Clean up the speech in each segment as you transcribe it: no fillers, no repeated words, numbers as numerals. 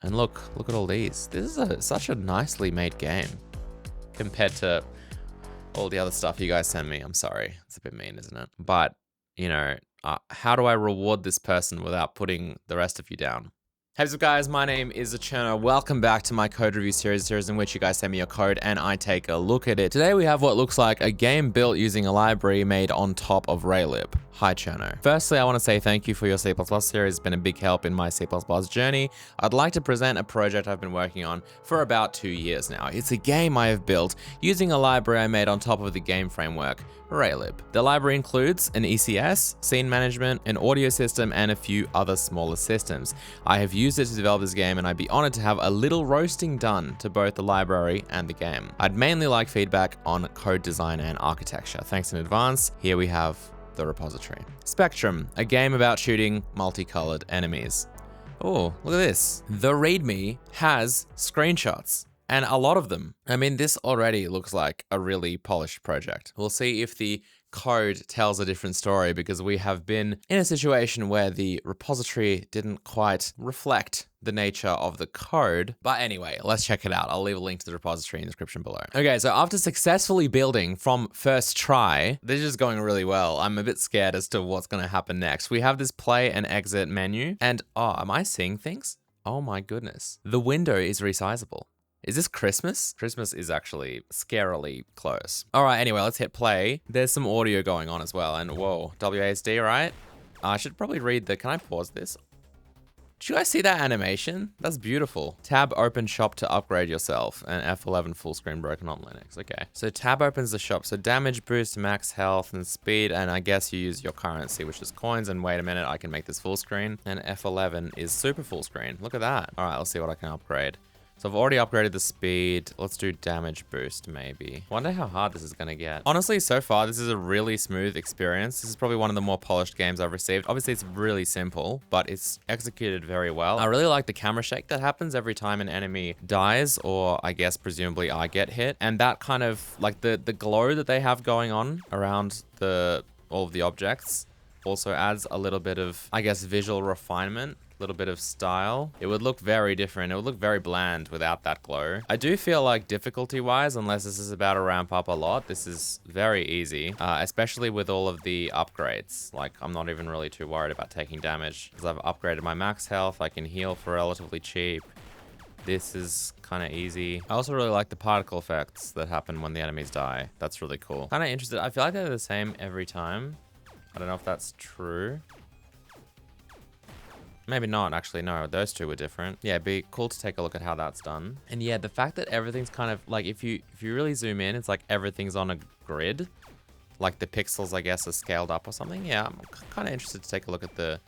And look at all these. This is such a nicely made game compared to all the other stuff you guys send me. I'm sorry. It's a bit mean, isn't it? But, how do I reward this person without putting the rest of you down? Hey, what's up guys, my name is Cherno. Welcome back to my code review series in which you guys send me your code and I take a look at it. Today we have what looks like a game built using a library made on top of Raylib. Hi Cherno. Firstly, I want to say thank you for your C++ series. It's been a big help in my C++ journey. I'd like to present a project I've been working on for about 2 years now. It's a game I have built using a library I made on top of the game framework, Raylib. The library includes an ECS, scene management, an audio system, and a few other smaller systems. I have used it to develop this game and I'd be honored to have a little roasting done to both the library and the game. I'd mainly like feedback on code design and architecture. Thanks in advance. Here we have the repository. Spectrum, a game about shooting multicolored enemies. Oh, look at this. The README has screenshots. And a lot of them. I mean, this already looks like a really polished project. We'll see if the code tells a different story because we have been in a situation where the repository didn't quite reflect the nature of the code. But anyway, let's check it out. I'll leave a link to the repository in the description below. Okay, so after successfully building from first try, this is going really well. I'm a bit scared as to what's gonna happen next. We have this play and exit menu. And am I seeing things? Oh my goodness. The window is resizable. Is this Christmas? Christmas is actually scarily close. All right, anyway, let's hit play. There's some audio going on as well. And whoa, WASD, right? I should probably read can I pause this? Did you guys see that animation? That's beautiful. Tab open shop to upgrade yourself and F11 full screen broken on Linux. Okay, so tab opens the shop. So damage boost, max health and speed. And I guess you use your currency, which is coins. And wait a minute, I can make this full screen. And F11 is super full screen. Look at that. All right, let's see what I can upgrade. So I've already upgraded the speed. Let's do damage boost, maybe. Wonder how hard this is gonna get. Honestly, so far, this is a really smooth experience. This is probably one of the more polished games I've received. Obviously, it's really simple, but it's executed very well. I really like the camera shake that happens every time an enemy dies, or I guess presumably I get hit. And that kind of, like the glow that they have going on around all of the objects also adds a little bit of, I guess, visual refinement. Little bit of style. It would look very different. It would look very bland without that glow. I do feel like difficulty wise, unless this is about to ramp up a lot, this is very easy, especially with all of the upgrades. Like I'm not even really too worried about taking damage because I've upgraded my max health. I can heal for relatively cheap. This is kind of easy. I also really like the particle effects that happen when the enemies die. That's really cool. Kind of interested. I feel like they're the same every time. I don't know if that's true. Maybe not, actually, no, those two were different. Yeah, it'd be cool to take a look at how that's done. And yeah, the fact that everything's kind of, like, if you really zoom in, it's like everything's on a grid. Like the pixels, I guess, are scaled up or something. Yeah, I'm kind of interested to take a look at the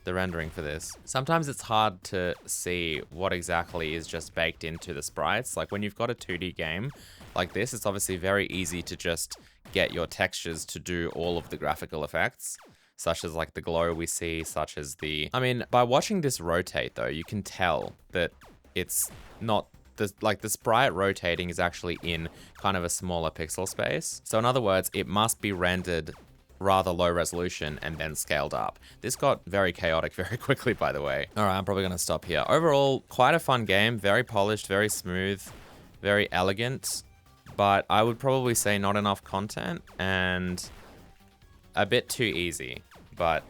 rendering for this. Sometimes it's hard to see what exactly is just baked into the sprites. Like when you've got a 2D game like this, it's obviously very easy to just get your textures to do all of the graphical effects, such as like the glow we see, such as I mean, by watching this rotate though, you can tell that it's not, the sprite rotating is actually in kind of a smaller pixel space. So in other words, it must be rendered rather low resolution and then scaled up. This got very chaotic very quickly, by the way. All right, I'm probably gonna stop here. Overall, quite a fun game, very polished, very smooth, very elegant, but I would probably say not enough content and a bit too easy, but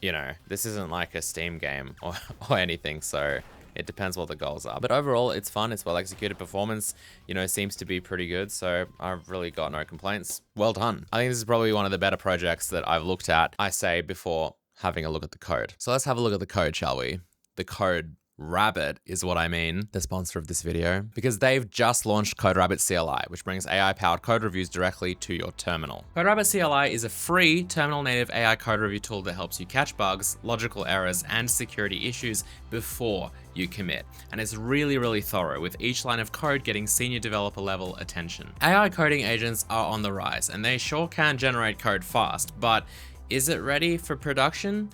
you know, this isn't like a Steam game or anything, so it depends what the goals are. But overall, it's fun, it's well executed. Performance, you know, seems to be pretty good, so I've really got no complaints. Well done. I think this is probably one of the better projects that I've looked at, I say, before having a look at the code. So let's have a look at the code, shall we? The code Rabbit is what I mean, the sponsor of this video, because they've just launched CodeRabbit CLI, which brings AI-powered code reviews directly to your terminal. CodeRabbit CLI is a free terminal-native AI code review tool that helps you catch bugs, logical errors, and security issues before you commit. And it's really, really thorough, with each line of code getting senior developer level attention. AI coding agents are on the rise, and they sure can generate code fast, but is it ready for production?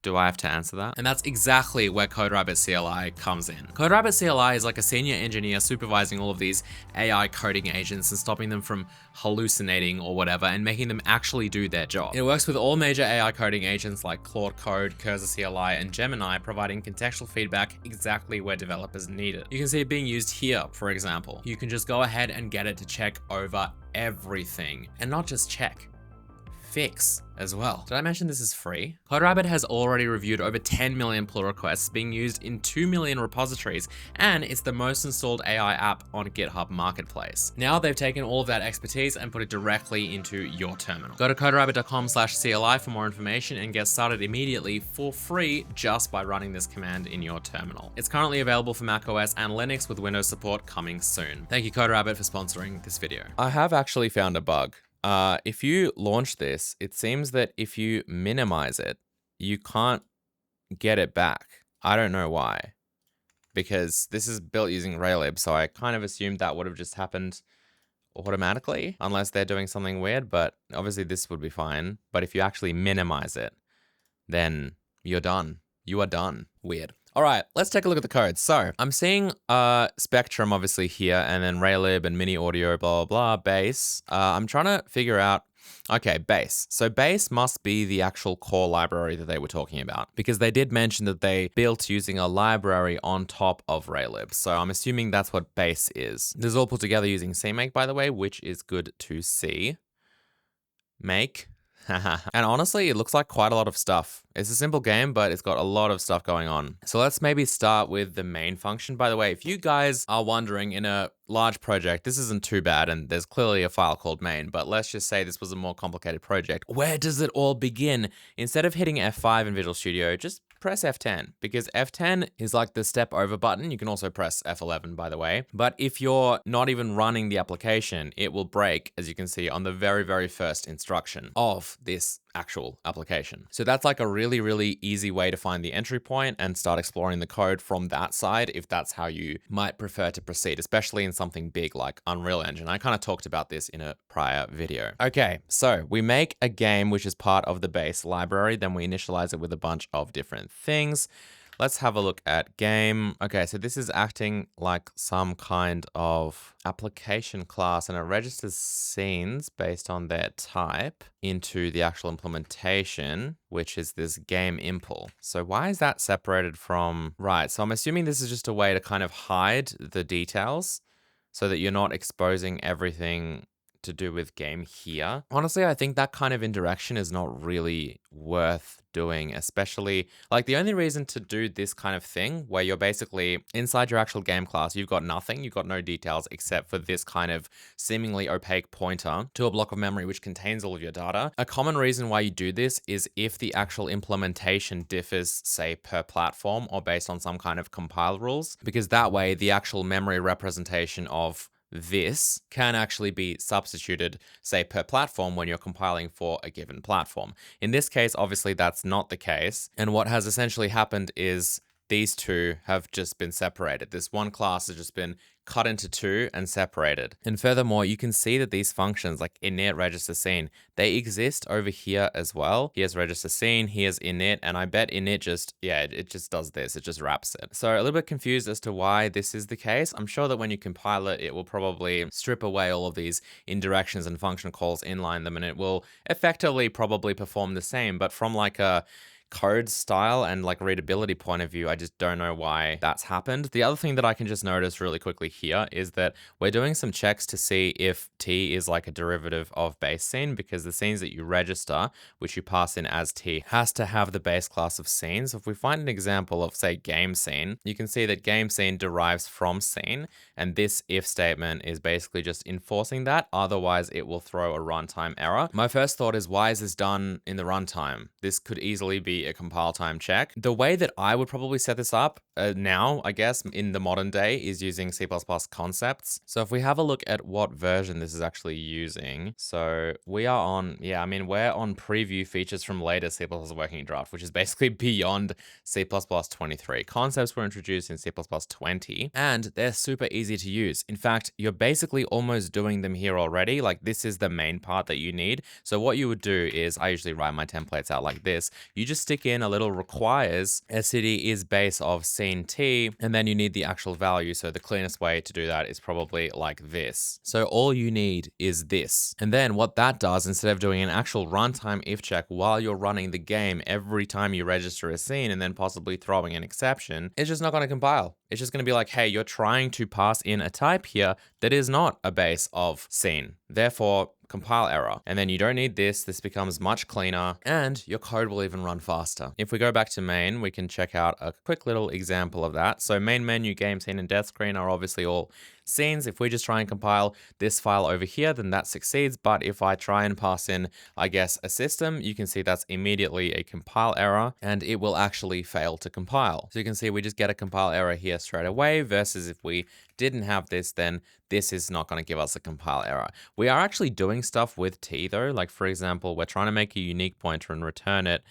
Do I have to answer that? And that's exactly where CodeRabbit CLI comes in. CodeRabbit CLI is like a senior engineer supervising all of these AI coding agents and stopping them from hallucinating or whatever and making them actually do their job. It works with all major AI coding agents like Claude Code, Cursor CLI, and Gemini, providing contextual feedback exactly where developers need it. You can see it being used here, for example. You can just go ahead and get it to check over everything, and not just check, fix as well. Did I mention this is free? CodeRabbit has already reviewed over 10 million pull requests being used in 2 million repositories, and it's the most installed AI app on GitHub Marketplace. Now they've taken all of that expertise and put it directly into your terminal. Go to coderabbit.com/CLI for more information and get started immediately for free just by running this command in your terminal. It's currently available for macOS and Linux with Windows support coming soon. Thank you CodeRabbit for sponsoring this video. I have actually found a bug. If you launch this, it seems that if you minimize it, you can't get it back. I don't know why, because this is built using Raylib, so I kind of assumed that would have just happened automatically, unless they're doing something weird, but obviously this would be fine. But if you actually minimize it, then you're done. You are done. Weird. All right, let's take a look at the code. So I'm seeing Spectrum obviously here, and then Raylib and Mini Audio, blah, blah, blah, bass. I'm trying to figure out, okay, bass. So bass must be the actual core library that they were talking about, because they did mention that they built using a library on top of Raylib. So I'm assuming that's what bass is. This is all put together using CMake, by the way, which is good to see. Make. And honestly, it looks like quite a lot of stuff. It's a simple game, but it's got a lot of stuff going on. So let's maybe start with the main function. By the way, if you guys are wondering, in a large project, this isn't too bad, and there's clearly a file called main, but let's just say this was a more complicated project. Where does it all begin? Instead of hitting F5 in Visual Studio, just press F10, because F10 is like the step over button. You can also press F11, by the way. But if you're not even running the application, it will break, as you can see on the very, very first instruction of this actual application. So that's like a really, really easy way to find the entry point and start exploring the code from that side, if that's how you might prefer to proceed, especially in something big like Unreal Engine. I kind of talked about this in a prior video. Okay, so we make a game which is part of the base library, then we initialize it with a bunch of different things. Let's have a look at game. Okay, so this is acting like some kind of application class, and it registers scenes based on their type into the actual implementation, which is this game impl. So why is that separated from, right, so I'm assuming this is just a way to kind of hide the details so that you're not exposing everything to do with game here. Honestly, I think that kind of indirection is not really worth doing, especially like the only reason to do this kind of thing where you're basically inside your actual game class, you've got nothing, you've got no details except for this kind of seemingly opaque pointer to a block of memory which contains all of your data. A common reason why you do this is if the actual implementation differs, say, per platform or based on some kind of compile rules, because that way the actual memory representation of this can actually be substituted, say, per platform when you're compiling for a given platform. In this case, obviously, that's not the case. And what has essentially happened is these two have just been separated. This one class has just been cut into two and separated. And furthermore, you can see that these functions like init, register, scene, they exist over here as well. Here's register scene, here's init, and I bet init just, yeah, it just does this, it just wraps it. So a little bit confused as to why this is the case. I'm sure that when you compile it, it will probably strip away all of these indirections and function calls, inline them, and it will effectively probably perform the same, but from like a code style and like readability point of view, I just don't know why that's happened. The other thing that I can just notice really quickly here is that we're doing some checks to see if T is like a derivative of base scene, because the scenes that you register, which you pass in as T, has to have the base class of scene. So if we find an example of, say, game scene, you can see that game scene derives from scene, and this if statement is basically just enforcing that. Otherwise, it will throw a runtime error. My first thought is, why is this done in the runtime? This could easily be a compile time check. The way that I would probably set this up now, I guess, in the modern day is using C++ concepts. So if we have a look at what version this is actually using, so we are on, yeah, I mean, we're on preview features from later C++ working draft, which is basically beyond C++ 23. Concepts were introduced in C++ 20, and they're super easy to use. In fact, you're basically almost doing them here already. Like, this is the main part that you need. So what you would do is, I usually write my templates out like this. You just stick in a little requires a city is base of scene T, and then you need the actual value. So the cleanest way to do that is probably like this. So all you need is this. And then what that does, instead of doing an actual runtime if check while you're running the game every time you register a scene and then possibly throwing an exception, it's just not going to compile. It's just going to be like, hey, you're trying to pass in a type here that is not a base of scene. Therefore, compile error. And then you don't need this. This becomes much cleaner and your code will even run faster. If we go back to main, we can check out a quick little example of that. So main menu, game scene, and death screen are obviously all scenes. If we just try and compile this file over here, then that succeeds. But if I try and pass in, I guess, a system, you can see that's immediately a compile error and it will actually fail to compile. So you can see we just get a compile error here straight away versus if we didn't have this, then this is not going to give us a compile error. We are actually doing stuff with T though. Like for example, we're trying to make a unique pointer and return it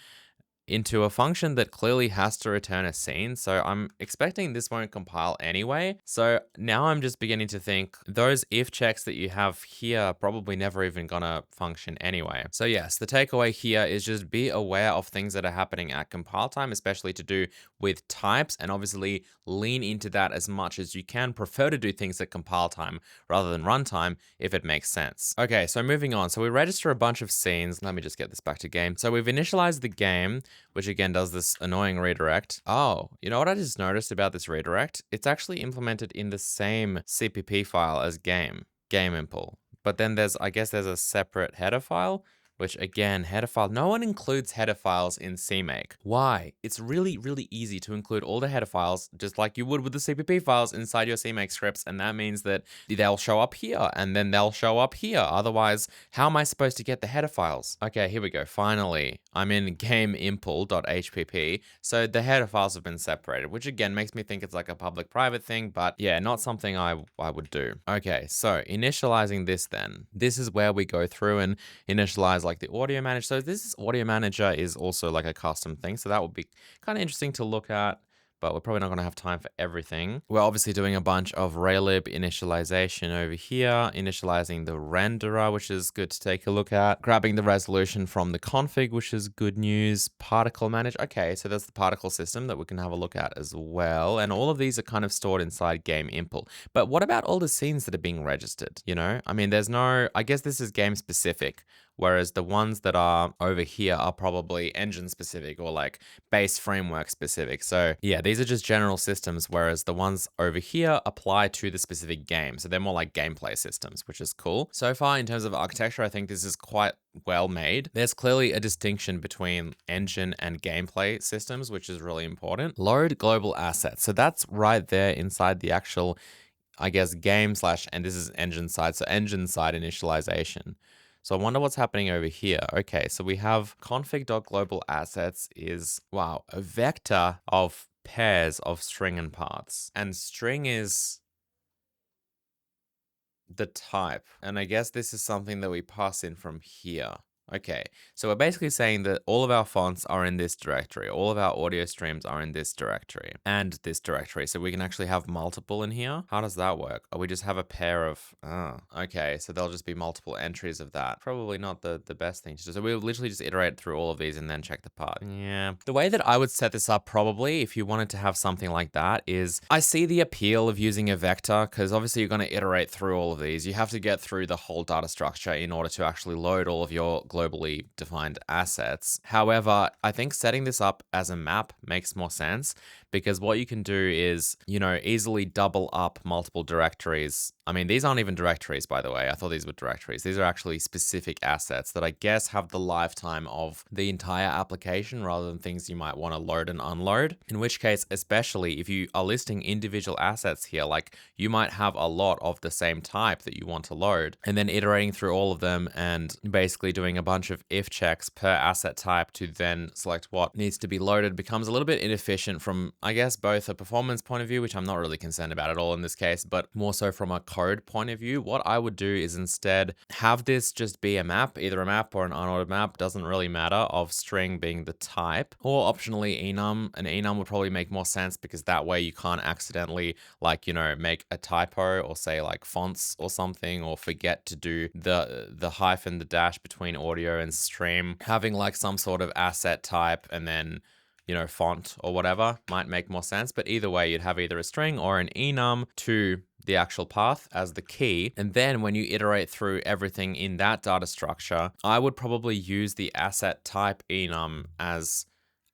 into a function that clearly has to return a scene. So I'm expecting this won't compile anyway. So now I'm just beginning to think those if checks that you have here are probably never even gonna function anyway. So yes, the takeaway here is just be aware of things that are happening at compile time, especially to do with types, and obviously lean into that as much as you can. Prefer to do things at compile time rather than runtime if it makes sense. Okay, so moving on. So we register a bunch of scenes. Let me just get this back to game. So we've initialized the game, which again does this annoying redirect. Oh, you know what I just noticed about this redirect? It's actually implemented in the same CPP file as game impl. But then I guess there's a separate header file, which again, header file. No one includes header files in CMake. Why? It's really, really easy to include all the header files, just like you would with the CPP files inside your CMake scripts. And that means that they'll show up here and then they'll show up here. Otherwise, how am I supposed to get the header files? Okay, here we go. Finally, I'm in gameimpl.hpp. So the header files have been separated, which again makes me think it's like a public private thing, but yeah, not something I would do. Okay, so initializing this then. This is where we go through and initialize like the audio manager. So this audio manager is also like a custom thing. So that would be kind of interesting to look at, but we're probably not going to have time for everything. We're obviously doing a bunch of Raylib initialization over here, initializing the renderer, which is good to take a look at, grabbing the resolution from the config, which is good news, particle manager. Okay, so there's the particle system that we can have a look at as well. And all of these are kind of stored inside game impl. But what about all the scenes that are being registered? You know, I mean, I guess this is game specific, whereas the ones that are over here are probably engine specific or like base framework specific. So yeah, these are just general systems, whereas the ones over here apply to the specific game. So they're more like gameplay systems, which is cool. So far in terms of architecture, I think this is quite well made. There's clearly a distinction between engine and gameplay systems, which is really important. Load global assets. So that's right there inside the actual, I guess, game / and this is engine side. So engine side initialization. So I wonder what's happening over here. Okay, so we have config.global_assets is, wow, a vector of pairs of string and paths. And string is the type. And I guess this is something that we pass in from here. Okay, so we're basically saying that all of our fonts are in this directory. All of our audio streams are in this directory and this directory. So we can actually have multiple in here. How does that work? Or we just have a pair of, okay. So there'll just be multiple entries of that. Probably not the best thing to do. So we'll literally just iterate through all of these and then check the path. Yeah. The way that I would set this up probably if you wanted to have something like that is I see the appeal of using a vector because obviously you're going to iterate through all of these. You have to get through the whole data structure in order to actually load all of your globally defined assets. However, I think setting this up as a map makes more sense because what you can do is, you know, easily double up multiple directories. I mean, these aren't even directories, by the way. I thought these were directories. These are actually specific assets that I guess have the lifetime of the entire application rather than things you might want to load and unload. In which case, especially if you are listing individual assets here, like you might have a lot of the same type that you want to load and then iterating through all of them and basically doing a bunch of if checks per asset type to then select what needs to be loaded becomes a little bit inefficient from I guess, both a performance point of view, which I'm not really concerned about at all in this case, but more so from a code point of view, what I would do is instead have this just be a map, either a map or an unordered map, doesn't really matter, of string being the type, or optionally enum. An enum would probably make more sense because that way you can't accidentally, like, you know, make a typo or say like fonts or something, or forget to do the hyphen, the dash between audio and stream. Having like some sort of asset type and then, you know, font or whatever might make more sense. But either way, you'd have either a string or an enum to the actual path as the key. And then when you iterate through everything in that data structure, I would probably use the asset type enum as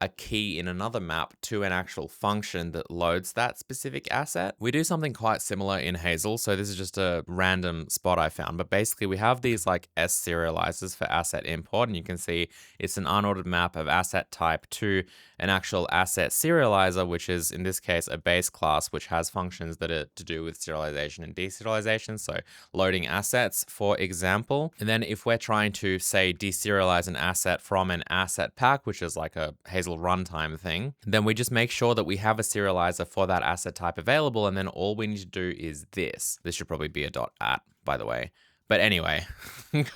a key in another map to an actual function that loads that specific asset. We do something quite similar in Hazel, so this is just a random spot I found, but basically we have these like S serializers for asset import, and you can see it's an unordered map of asset type to an actual asset serializer, which is in this case a base class which has functions that are to do with serialization and deserialization, so loading assets, for example. And then if we're trying to, say, deserialize an asset from an asset pack, which is like a Hazel runtime thing, then we just make sure that we have a serializer for that asset type available, and then all we need to do is this. This should probably be a .at, by the way. But anyway,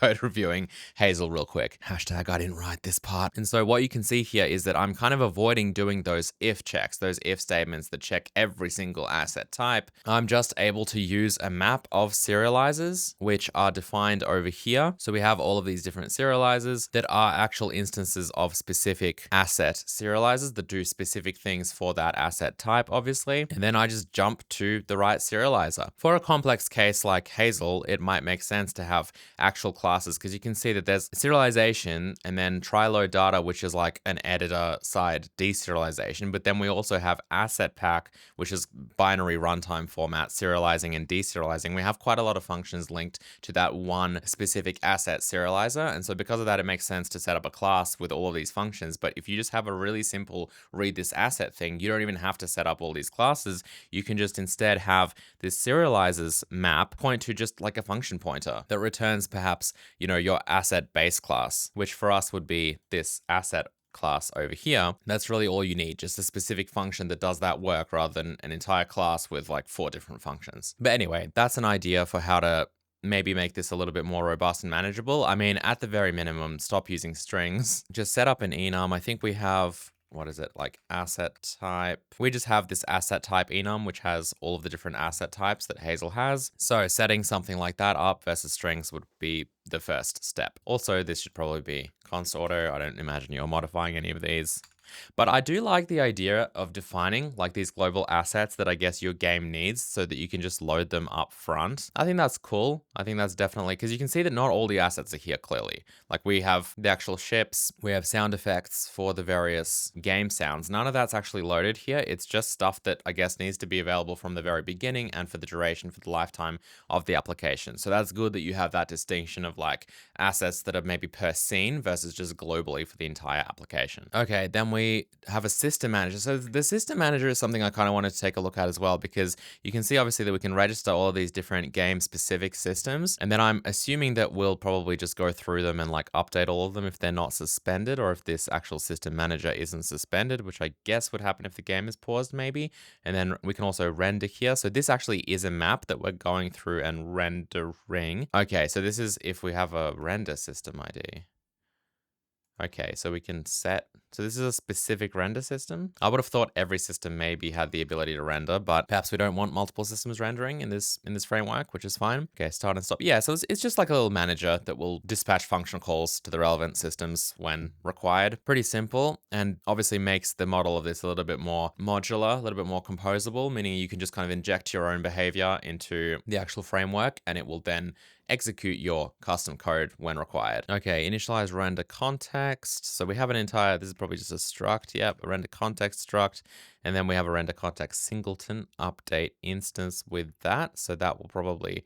code reviewing Hazel real quick. Hashtag I didn't write this part. And so what you can see here is that I'm kind of avoiding doing those if checks, those if statements that check every single asset type. I'm just able to use a map of serializers, which are defined over here. So we have all of these different serializers that are actual instances of specific asset serializers that do specific things for that asset type, obviously. And then I just jump to the right serializer. For a complex case like Hazel, it might make sense to have actual classes, because you can see that there's serialization and then try load data, which is like an editor side deserialization. But then we also have asset pack, which is binary runtime format, serializing and deserializing. We have quite a lot of functions linked to that one specific asset serializer. And so because of that, it makes sense to set up a class with all of these functions. But if you just have a really simple read this asset thing, you don't even have to set up all these classes. You can just instead have this serializers map point to just like a function pointer that returns perhaps, you know, your asset base class, which for us would be this asset class over here. That's really all you need, just a specific function that does that work rather than an entire class with like 4 different functions. But anyway, that's an idea for how to maybe make this a little bit more robust and manageable. I mean, at the very minimum, stop using strings. Just set up an enum. I think we have, what is it, like asset type. We just have this asset type enum, which has all of the different asset types that Hazel has. So setting something like that up versus strings would be the first step. Also, this should probably be const auto. I don't imagine you're modifying any of these. But I do like the idea of defining like these global assets that I guess your game needs so that you can just load them up front. I think that's cool. I think that's definitely, because you can see that not all the assets are here clearly. Like we have the actual ships, we have sound effects for the various game sounds. None of that's actually loaded here. It's just stuff that I guess needs to be available from the very beginning and for the duration, for the lifetime of the application. So that's good that you have that distinction of like assets that are maybe per scene versus just globally for the entire application. Okay, then we have a system manager. So the system manager is something I kind of wanted to take a look at as well, because you can see obviously that we can register all of these different game specific systems. And then I'm assuming that we'll probably just go through them and like update all of them if they're not suspended, or if this actual system manager isn't suspended, which I guess would happen if the game is paused maybe. And then we can also render here. So this actually is a map that we're going through and rendering. Okay, so this is if we have a render system ID. Okay, so we can set, so this is a specific render system. I would have thought every system maybe had the ability to render, but perhaps we don't want multiple systems rendering in this framework, which is fine. Okay, start and stop. Yeah, so it's just like a little manager that will dispatch functional calls to the relevant systems when required. Pretty simple, and obviously makes the model of this a little bit more modular, a little bit more composable, meaning you can just kind of inject your own behavior into the actual framework, and it will then execute your custom code when required. Okay, initialize render context. So we have an entire, this is probably just a struct, yep, a render context struct. And then we have a render context singleton update instance with that. So that will probably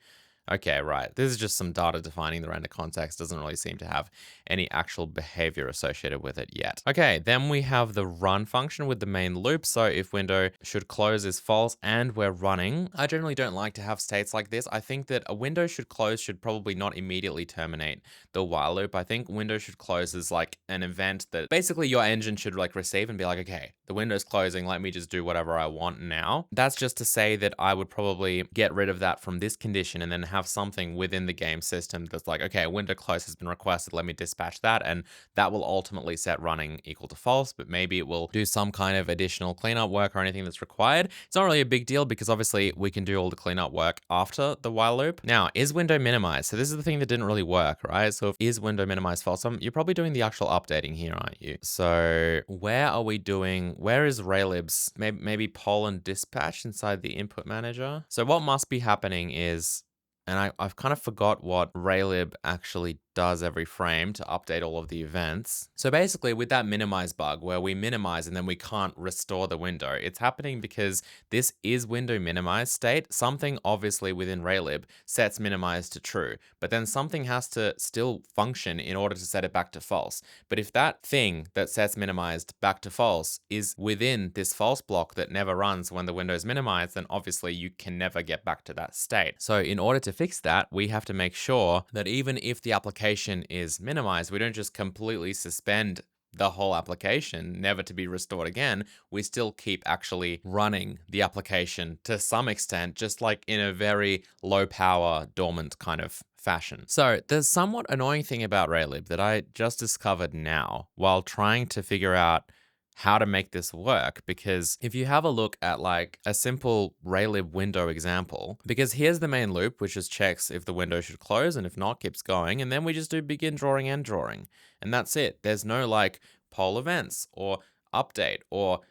Okay, right. This is just some data defining the render context. Doesn't really seem to have any actual behavior associated with it yet. Okay, then we have the run function with the main loop. So if window should close is false and we're running, I generally don't like to have states like this. I think that a window should close should probably not immediately terminate the while loop. I think window should close is like an event that basically your engine should like receive and be like, okay, the window's closing. Let me just do whatever I want now. That's just to say that I would probably get rid of that from this condition and then have something within the game system that's like, okay, a window close has been requested. Let me dispatch that. And that will ultimately set running equal to false, but maybe it will do some kind of additional cleanup work or anything that's required. It's not really a big deal because obviously we can do all the cleanup work after the while loop. Now, is window minimized? So this is the thing that didn't really work, right? So if is window minimized false, you're probably doing the actual updating here, aren't you? So where are we doing, where is Raylib's, maybe poll and dispatch inside the input manager? So what must be happening is, and I've kind of forgot what Raylib actually does every frame to update all of the events. So basically with that minimize bug where we minimize and then we can't restore the window, it's happening because this is window minimized state. Something obviously within Raylib sets minimize to true, but then something has to still function in order to set it back to false. But if that thing that sets minimized back to false is within this false block that never runs when the window is minimized, then obviously you can never get back to that state. So in order to fix that, we have to make sure that even if the application is minimized, we don't just completely suspend the whole application, never to be restored again. We still keep actually running the application to some extent, just like in a very low power, dormant kind of fashion. So the somewhat annoying thing about Raylib that I just discovered now while trying to figure out how to make this work, because if you have a look at like a simple Raylib window example, because here's the main loop, which just checks if the window should close, and if not, keeps going, and then we just do begin drawing, end drawing, and that's it. There's no like poll events or update or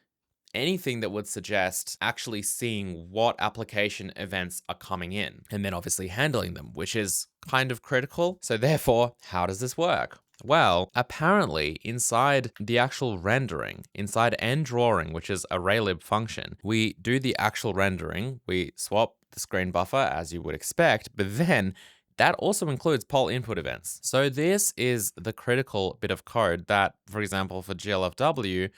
anything that would suggest actually seeing what application events are coming in, and then obviously handling them, which is kind of critical. So therefore, how does this work? Well, apparently inside the actual rendering, inside end drawing, which is a Raylib function, we do the actual rendering, we swap the screen buffer as you would expect, but then that also includes poll input events. So this is the critical bit of code that, for example, for GLFW,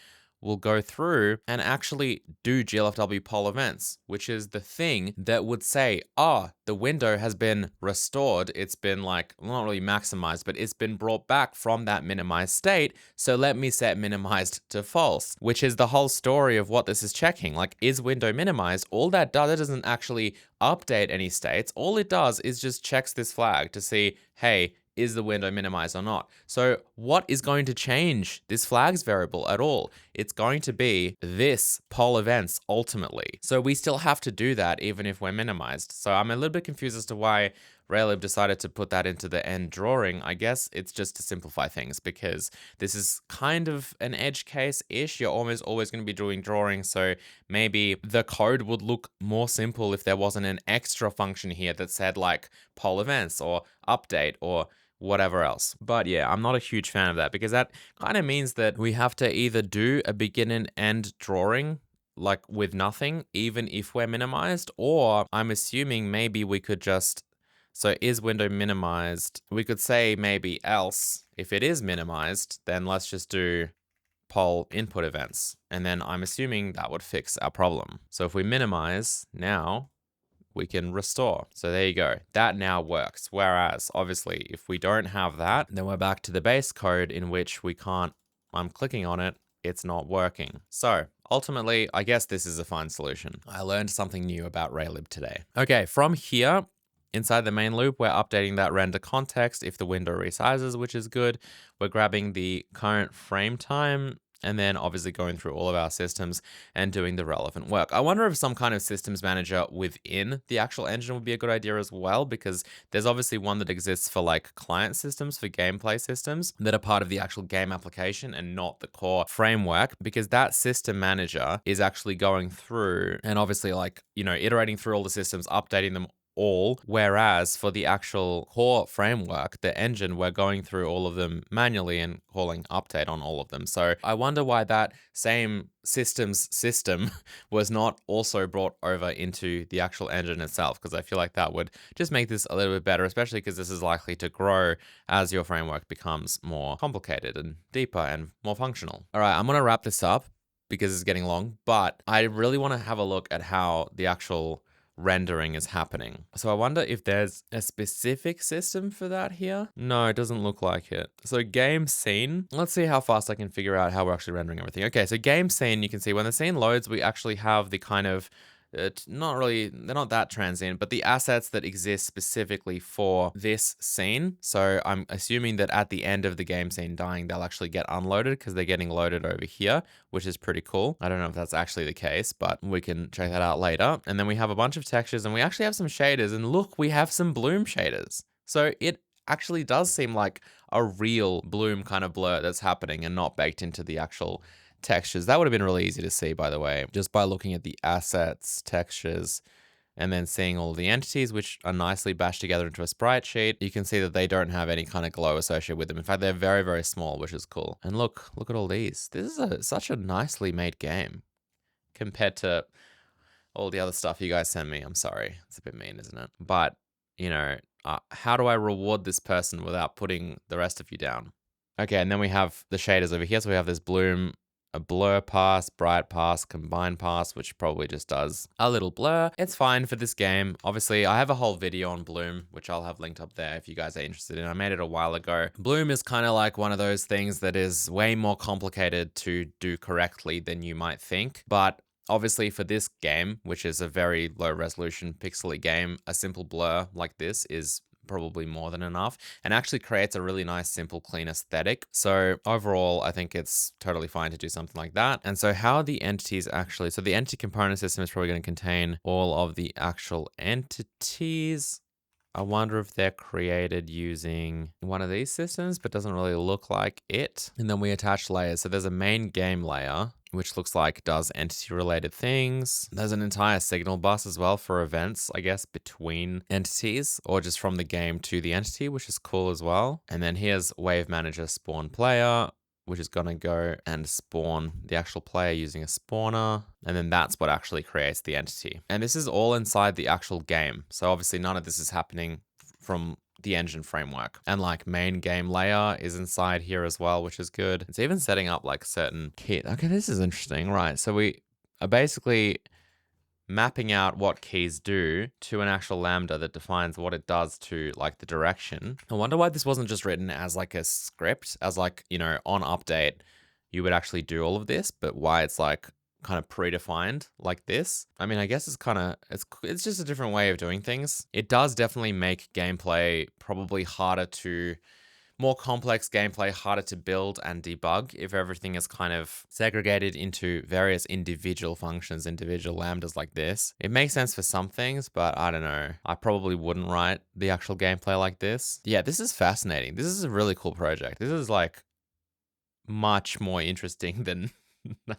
will go through and actually do GLFW poll events, which is the thing that would say, the window has been restored. It's been like, not really maximized, but it's been brought back from that minimized state. So let me set minimized to false, which is the whole story of what this is checking. Like, is window minimized? All that does, it doesn't actually update any states. All it does is just checks this flag to see, hey, is the window minimized or not? So what is going to change this flags variable at all? It's going to be this poll events ultimately. So we still have to do that even if we're minimized. So I'm a little bit confused as to why Raylib decided to put that into the end drawing. I guess it's just to simplify things because this is kind of an edge case-ish. You're almost always going to be doing drawing, so maybe the code would look more simple if there wasn't an extra function here that said like poll events or update or whatever else. But yeah, I'm not a huge fan of that because that kind of means that we have to either do a begin and end drawing like with nothing, even if we're minimized, or I'm assuming maybe we could just, so is window minimized? We could say maybe else, if it is minimized, then let's just do poll input events. And then I'm assuming that would fix our problem. So if we minimize now, we can restore. So there you go. That now works. Whereas obviously if we don't have that, then we're back to the base code in which we can't, I'm clicking on it, it's not working. So ultimately, I guess this is a fine solution. I learned something new about Raylib today. Okay, from here, inside the main loop, we're updating that render context if the window resizes, which is good. We're grabbing the current frame time and then obviously going through all of our systems and doing the relevant work. I wonder if some kind of systems manager within the actual engine would be a good idea as well, because there's obviously one that exists for like client systems, for gameplay systems that are part of the actual game application and not the core framework, because that system manager is actually going through and obviously like, you know, iterating through all the systems, updating them all, whereas for the actual core framework, the engine, we're going through all of them manually and calling update on all of them. So I wonder why that same system was not also brought over into the actual engine itself, because I feel like that would just make this a little bit better, especially because this is likely to grow as your framework becomes more complicated and deeper and more functional. All right, I'm going to wrap this up because it's getting long, but I really want to have a look at how the actual rendering is happening. So I wonder if there's a specific system for that here. No, it doesn't look like it. So game scene, let's see how fast I can figure out how we're actually rendering everything. Okay, so game scene, you can see when the scene loads, we actually have the kind of they're not that transient, but the assets that exist specifically for this scene. So I'm assuming that at the end of the game scene dying, they'll actually get unloaded because they're getting loaded over here, which is pretty cool. I don't know if that's actually the case, but we can check that out later. And then we have a bunch of textures and we actually have some shaders, and look, we have some bloom shaders. So it actually does seem like a real bloom kind of blur that's happening and not baked into the actual textures. That would have been really easy to see, by the way, just by looking at the assets, textures, and then seeing all the entities, which are nicely bashed together into a sprite sheet. You can see that they don't have any kind of glow associated with them. In fact, they're very, very small, which is cool. And look at all these. This is such a nicely made game compared to all the other stuff you guys send me. I'm sorry. It's a bit mean, isn't it? But, how do I reward this person without putting the rest of you down? Okay, and then we have the shaders over here. So we have this bloom, a blur pass, bright pass, combine pass, which probably just does a little blur. It's fine for this game. Obviously, I have a whole video on bloom, which I'll have linked up there if you guys are interested in. I made it a while ago. Bloom is kind of like one of those things that is way more complicated to do correctly than you might think. But obviously for this game, which is a very low resolution pixely game, a simple blur like this is probably more than enough and actually creates a really nice, simple, clean aesthetic. So overall, I think it's totally fine to do something like that. And so how the entities actually, so the entity component system is probably going to contain all of the actual entities. I wonder if they're created using one of these systems, but doesn't really look like it. And then we attach layers. So there's a main game layer, which looks like does entity related things. There's an entire signal bus as well for events, I guess, between entities or just from the game to the entity, which is cool as well. And then here's wave manager spawn player, which is going to go and spawn the actual player using a spawner. And then that's what actually creates the entity. And this is all inside the actual game. So obviously none of this is happening from the engine framework. And like main game layer is inside here as well, which is good. It's even setting up like certain key. Okay, this is interesting. Right. So we are basically mapping out what keys do to an actual lambda that defines what it does to like the direction. I wonder why this wasn't just written as like a script, as like, on update, you would actually do all of this, but why it's like kind of predefined like this. I mean, I guess it's just a different way of doing things. It does definitely make gameplay probably more complex gameplay, harder to build and debug if everything is kind of segregated into various individual functions, individual lambdas like this. It makes sense for some things, but I don't know. I probably wouldn't write the actual gameplay like this. Yeah, this is fascinating. This is a really cool project. This is like much more interesting than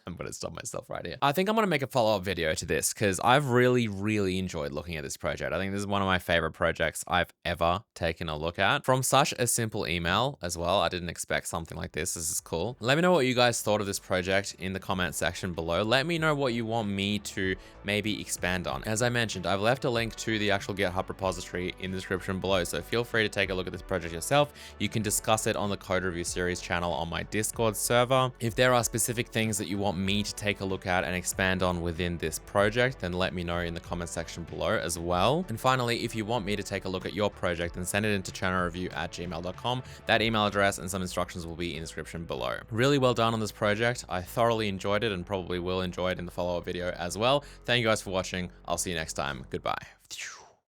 I'm going to stop myself right here. I think I'm going to make a follow-up video to this because I've really, really enjoyed looking at this project. I think this is one of my favorite projects I've ever taken a look at. From such a simple email as well, I didn't expect something like this. This is cool. Let me know what you guys thought of this project in the comment section below. Let me know what you want me to maybe expand on. As I mentioned, I've left a link to the actual GitHub repository in the description below, so feel free to take a look at this project yourself. You can discuss it on the Code Review Series channel on my Discord server. If there are specific things that you want me to take a look at and expand on within this project, then let me know in the comment section below as well. And finally, if you want me to take a look at your project, then send it into chernoreview@gmail.com. That email address and some instructions will be in the description below. Really well done on this project. I thoroughly enjoyed it and probably will enjoy it in the follow-up video as well. Thank you guys for watching. I'll see you next time. Goodbye.